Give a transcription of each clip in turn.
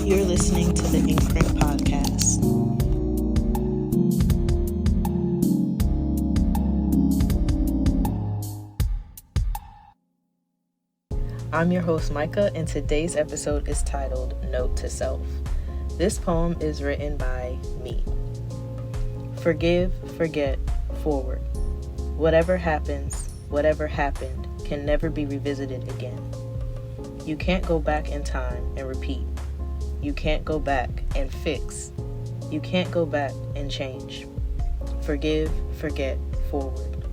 You're listening to the Imprint Podcast. I'm your host, Micah, and today's episode is titled Note to Self. This poem is written by me. Forgive, forget, forward. Whatever happens, whatever happened, can never be revisited again. You can't go back in time and repeat. You can't go back and fix. You can't go back and change. Forgive, forget, forward.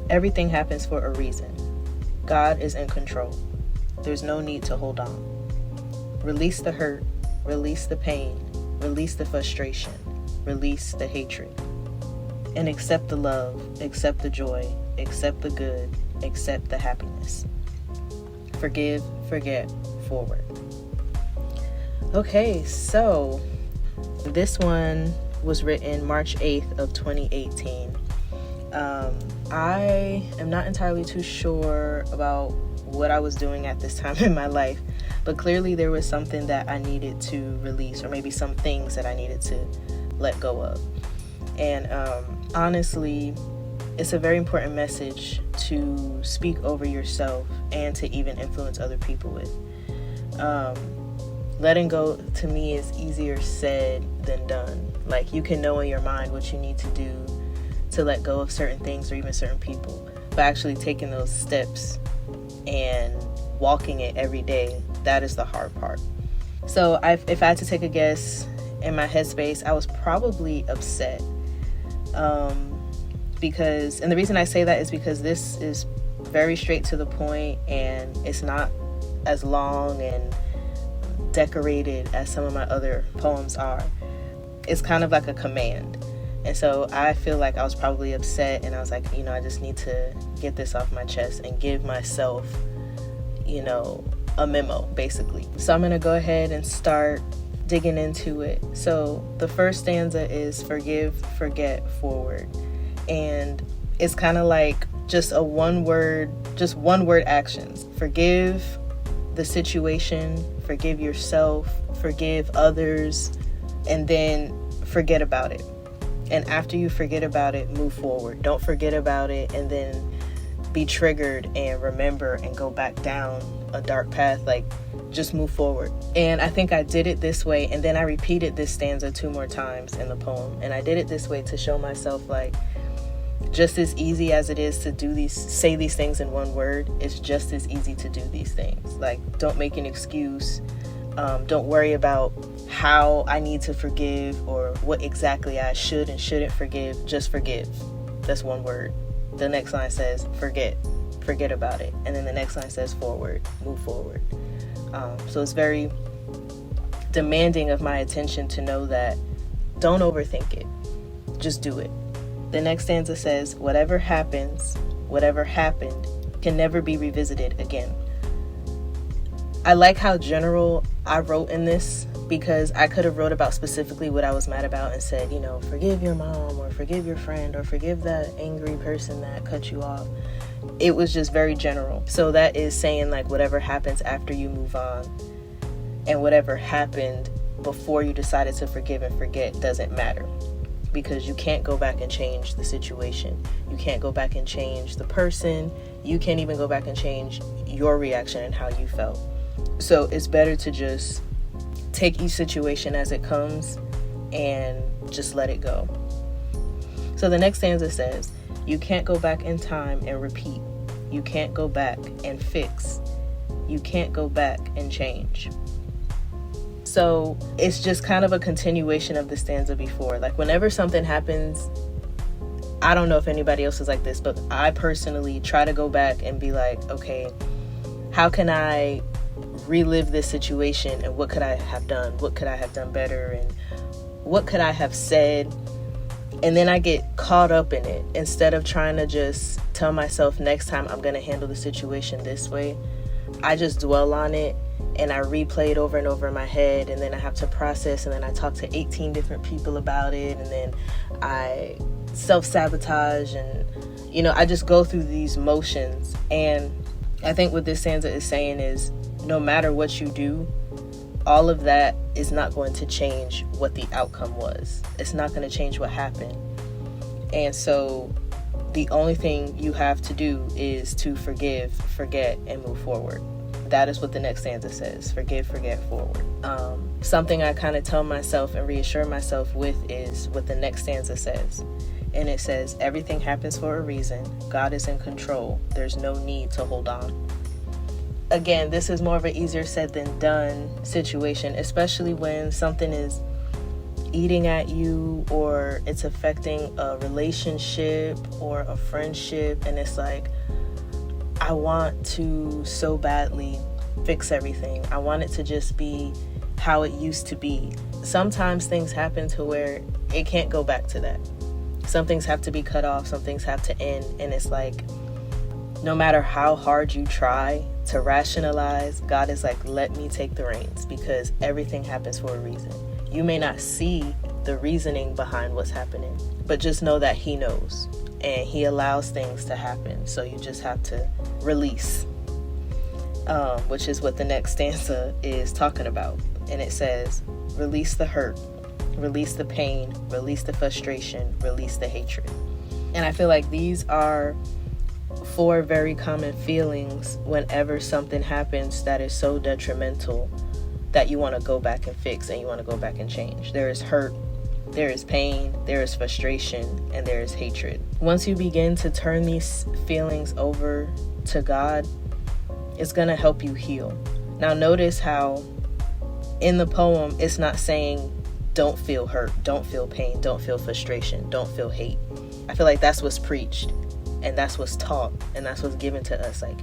Everything happens for a reason. God is in control. There's no need to hold on. Release the hurt, release the pain, release the frustration, release the hatred. And accept the love, accept the joy, accept the good, accept the happiness. Forgive, forget, forward. Okay, so this one was written March 8th of 2018. I am not entirely too sure about what I was doing at this time in my life, but clearly there was something that I needed to release, or maybe some things that I needed to let go of. And honestly, it's a very important message to speak over yourself and to even influence other people with. Letting go, to me, is easier said than done. Like, you can know in your mind what you need to do to let go of certain things or even certain people, but actually taking those steps and walking it every day, that is the hard part. So if I had to take a guess, in my headspace, I was probably upset. Because the reason I say that is because this is very straight to the point, and it's not as long and decorated as some of my other poems are. It's kind of like a command. And so I feel like I was probably upset, and I was like, I just need to get this off my chest and give myself, a memo, basically. So I'm going to go ahead and start digging into it. So the first stanza is forgive, forget, forward. And it's kind of like just one word actions. Forgive the situation, forgive yourself, forgive others, and then forget about it. And after you forget about it, move forward. Don't forget about it and then be triggered and remember and go back down a dark path. Like, just move forward. And I think I did it this way, and then I repeated this stanza 2 more times in the poem. And I did it this way to show myself, like, just as easy as it is to say these things in one word, it's just as easy to do these things. Like, don't make an excuse. Don't worry about how I need to forgive or what exactly I should and shouldn't forgive. Just forgive. That's one word. The next line says forget about it. And then the next line says forward, move forward. So it's very demanding of my attention to know that don't overthink it. Just do it. The next stanza says, whatever happens, whatever happened, can never be revisited again. I like how general I wrote in this, because I could have wrote about specifically what I was mad about and said, forgive your mom, or forgive your friend, or forgive that angry person that cut you off. It was just very general. So that is saying, like, whatever happens after you move on, and whatever happened before you decided to forgive and forget doesn't matter. Because you can't go back and change the situation. You can't go back and change the person. You can't even go back and change your reaction and how you felt. So it's better to just take each situation as it comes and just let it go. So the next stanza says, you can't go back in time and repeat. You can't go back and fix. You can't go back and change. So it's just kind of a continuation of the stanza before. Like, whenever something happens, I don't know if anybody else is like this, but I personally try to go back and be like, okay, how can I relive this situation, and what could I have done? What could I have done better? And what could I have said? And then I get caught up in it. Instead of trying to just tell myself next time I'm going to handle the situation this way, I just dwell on it and I replay it over and over in my head, and then I have to process, and then I talk to 18 different people about it, and then I self-sabotage, and I just go through these motions. And I think what this stanza is saying is, no matter what you do, all of that is not going to change what the outcome was. It's not going to change what happened. And so the only thing you have to do is to forgive, forget, and move forward. That is what the next stanza says. Forgive, forget, forward. Something I kind of tell myself and reassure myself with is what the next stanza says. And it says, everything happens for a reason. God is in control. There's no need to hold on. Again, this is more of an easier said than done situation, especially when something is eating at you or it's affecting a relationship or a friendship. And it's like, I want to so badly fix everything. I want it to just be how it used to be. Sometimes things happen to where it can't go back to that. Some things have to be cut off, some things have to end. And it's like, no matter how hard you try to rationalize, God is like, let me take the reins, because everything happens for a reason. You may not see the reasoning behind what's happening, but just know that He knows, and He allows things to happen. So you just have to release, which is what the next stanza is talking about. And it says, release the hurt, release the pain, release the frustration, release the hatred. And I feel like these are 4 very common feelings whenever something happens that is so detrimental that you want to go back and fix and you want to go back and change. There is hurt, there is pain, there is frustration, and there is hatred. Once you begin to turn these feelings over to God, it's going to help you heal. Now notice how in the poem, it's not saying don't feel hurt, don't feel pain, don't feel frustration, don't feel hate. I feel like that's what's preached, and that's what's taught, and that's what's given to us. Like,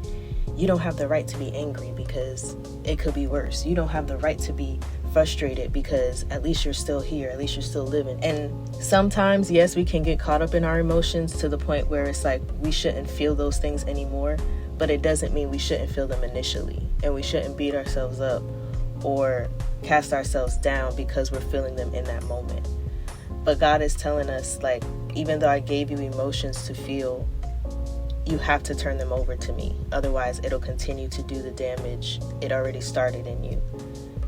you don't have the right to be angry because it could be worse. You don't have the right to be frustrated because at least you're still here, at least you're still living. And sometimes, yes, we can get caught up in our emotions to the point where it's like we shouldn't feel those things anymore, but it doesn't mean we shouldn't feel them initially, and we shouldn't beat ourselves up or cast ourselves down because we're feeling them in that moment. But God is telling us, like, even though I gave you emotions to feel, you have to turn them over to me. Otherwise, it'll continue to do the damage it already started in you.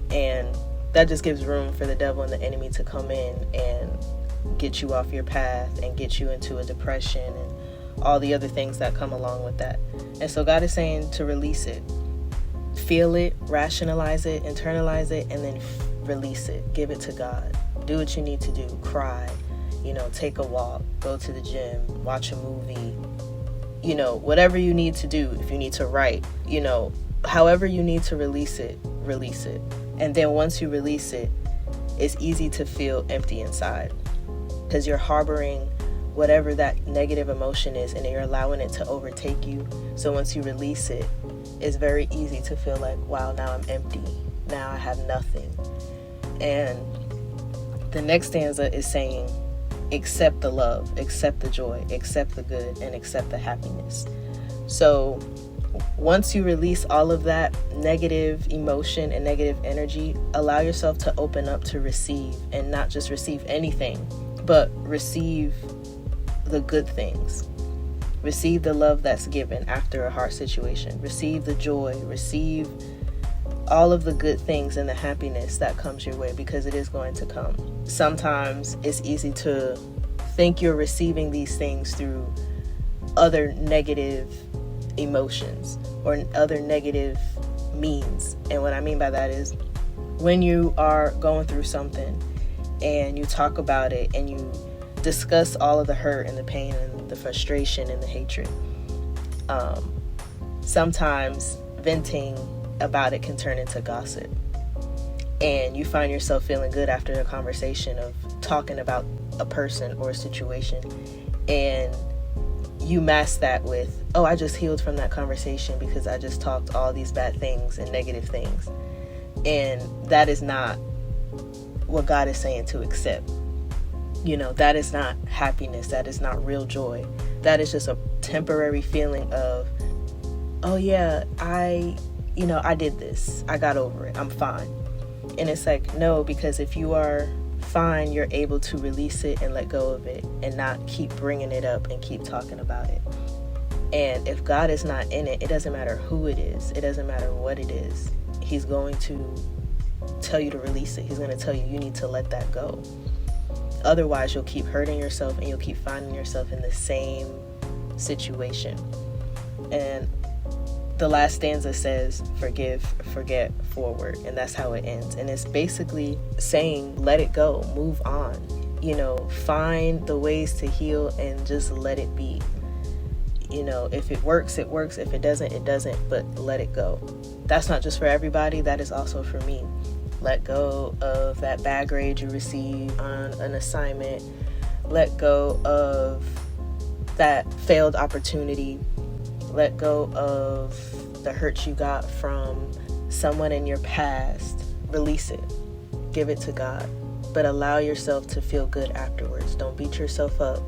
And that just gives room for the devil and the enemy to come in and get you off your path and get you into a depression and all the other things that come along with that. And so God is saying to release it. Feel it, rationalize it, internalize it, and then release it. Give it to God. Do what you need to do. Cry, take a walk, go to the gym, watch a movie, whatever you need to do. If you need to write, however you need to release it, release it. And then once you release it, it's easy to feel empty inside because you're harboring whatever that negative emotion is and you're allowing it to overtake you. So once you release it, it's very easy to feel like, wow, now I'm empty. Now I have nothing. And the next stanza is saying, accept the love, accept the joy, accept the good, and accept the happiness. So once you release all of that negative emotion and negative energy, allow yourself to open up to receive, and not just receive anything, but receive the good things. Receive the love that's given after a hard situation. Receive the joy. Receive all of the good things and the happiness that comes your way, because it is going to come. Sometimes it's easy to think you're receiving these things through other negative emotions or other negative means. And what I mean by that is when you are going through something and you talk about it and you discuss all of the hurt and the pain and the frustration and the hatred, sometimes venting about it can turn into gossip, and you find yourself feeling good after a conversation of talking about a person or a situation, and you mask that with, oh, I just healed from that conversation because I just talked all these bad things and negative things. And that is not what God is saying to accept. That is not happiness. That is not real joy. That is just a temporary feeling of, oh yeah, I did this. I got over it. I'm fine. And it's like, no, because if you are fine, you're able to release it and let go of it and not keep bringing it up and keep talking about it. And if God is not in it, it doesn't matter who it is. It doesn't matter what it is. He's going to tell you to release it. He's going to tell you need to let that go. Otherwise, you'll keep hurting yourself and you'll keep finding yourself in the same situation. And the last stanza says, forgive, forget, forward. And that's how it ends. And it's basically saying, let it go, move on. Find the ways to heal and just let it be. If it works, it works. If it doesn't, it doesn't. But let it go. That's not just for everybody. That is also for me. Let go of that bad grade you received on an assignment. Let go of that failed opportunity. Let go of the hurt you got from someone in your past. Release it. Give it to God. But allow yourself to feel good afterwards. Don't beat yourself up.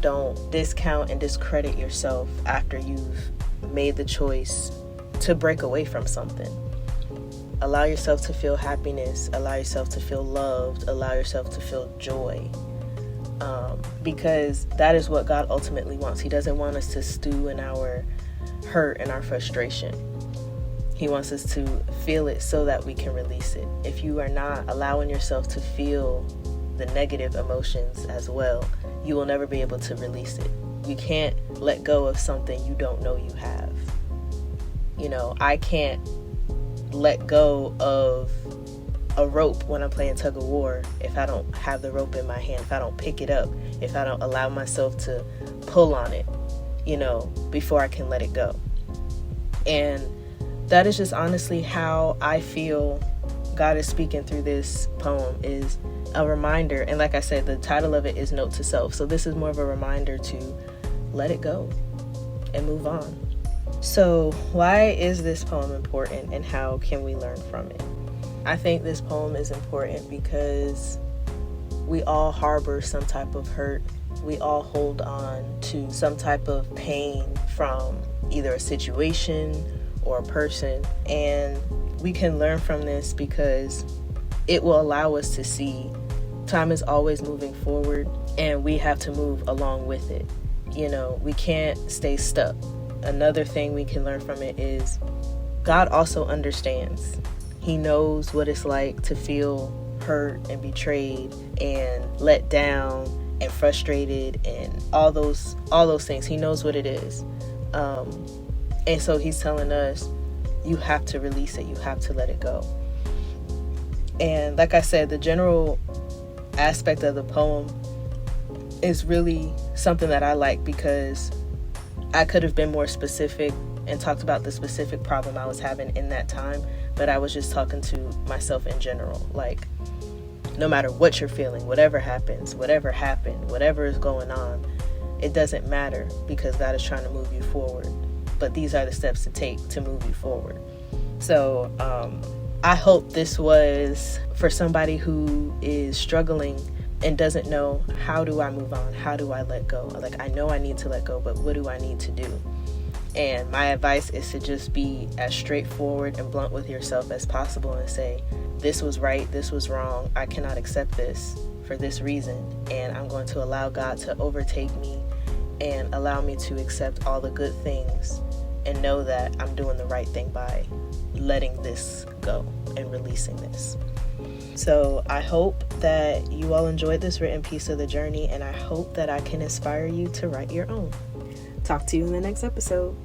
Don't discount and discredit yourself after you've made the choice to break away from something. Allow yourself to feel happiness. Allow yourself to feel loved. Allow yourself to feel joy. Because that is what God ultimately wants. He doesn't want us to stew in our hurt and our frustration. He wants us to feel it so that we can release it. If you are not allowing yourself to feel the negative emotions as well, you will never be able to release it. You can't let go of something you don't know you have. I can't let go of a rope when I'm playing tug of war if I don't have the rope in my hand, if I don't pick it up, if I don't allow myself to pull on it, before I can let it go. And that is just honestly how I feel God is speaking through this poem, is a reminder. And like I said, the title of it is Note to Self. So this is more of a reminder to let it go and move on. So why is this poem important and how can we learn from it? I think this poem is important because we all harbor some type of hurt. We all hold on to some type of pain from either a situation or a person. And we can learn from this because it will allow us to see time is always moving forward and we have to move along with it. We can't stay stuck. Another thing we can learn from it is God also understands. He knows what it's like to feel hurt and betrayed and let down and frustrated and all those things. He knows what it is. And so he's telling us, you have to release it. You have to let it go. And like I said, the general aspect of the poem is really something that I like because I could have been more specific and talked about the specific problem I was having in that time, but I was just talking to myself in general. Like, no matter what you're feeling, whatever happens, whatever happened, whatever is going on, it doesn't matter because God is trying to move you forward. But these are the steps to take to move you forward. So I hope this was for somebody who is struggling and doesn't know, how do I move on? How do I let go? Like, I know I need to let go, but what do I need to do? And my advice is to just be as straightforward and blunt with yourself as possible and say, this was right, this was wrong, I cannot accept this for this reason, and I'm going to allow God to overtake me and allow me to accept all the good things and know that I'm doing the right thing by letting this go and releasing this. So I hope that you all enjoyed this written piece of the journey, and I hope that I can inspire you to write your own. Talk to you in the next episode.